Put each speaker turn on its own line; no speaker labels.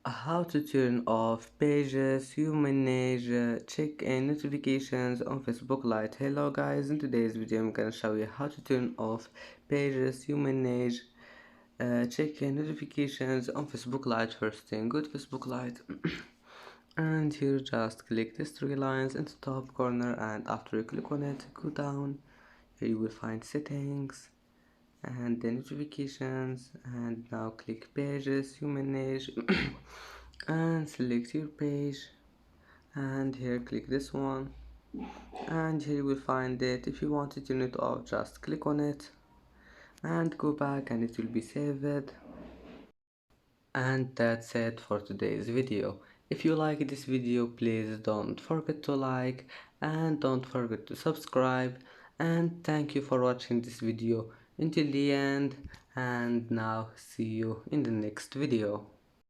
How to turn off pages, you manage check-in notifications on Facebook Lite. Hello guys, in today's video I'm gonna show you how to turn off pages, you manage check-in notifications on Facebook Lite. First thing, go to Facebook Lite and here just click these three lines in the top corner, and after you click on it, go down. Here you will find settings and the notifications, and now click pages, you manage and select your page, and here click this one, and here you will find it. If you want to turn it off, just click on it and go back and it will be saved. And that's it for today's video. If you like this video, please don't forget to like and don't forget to subscribe, and thank you for watching this video until the end, and now see you in the next video.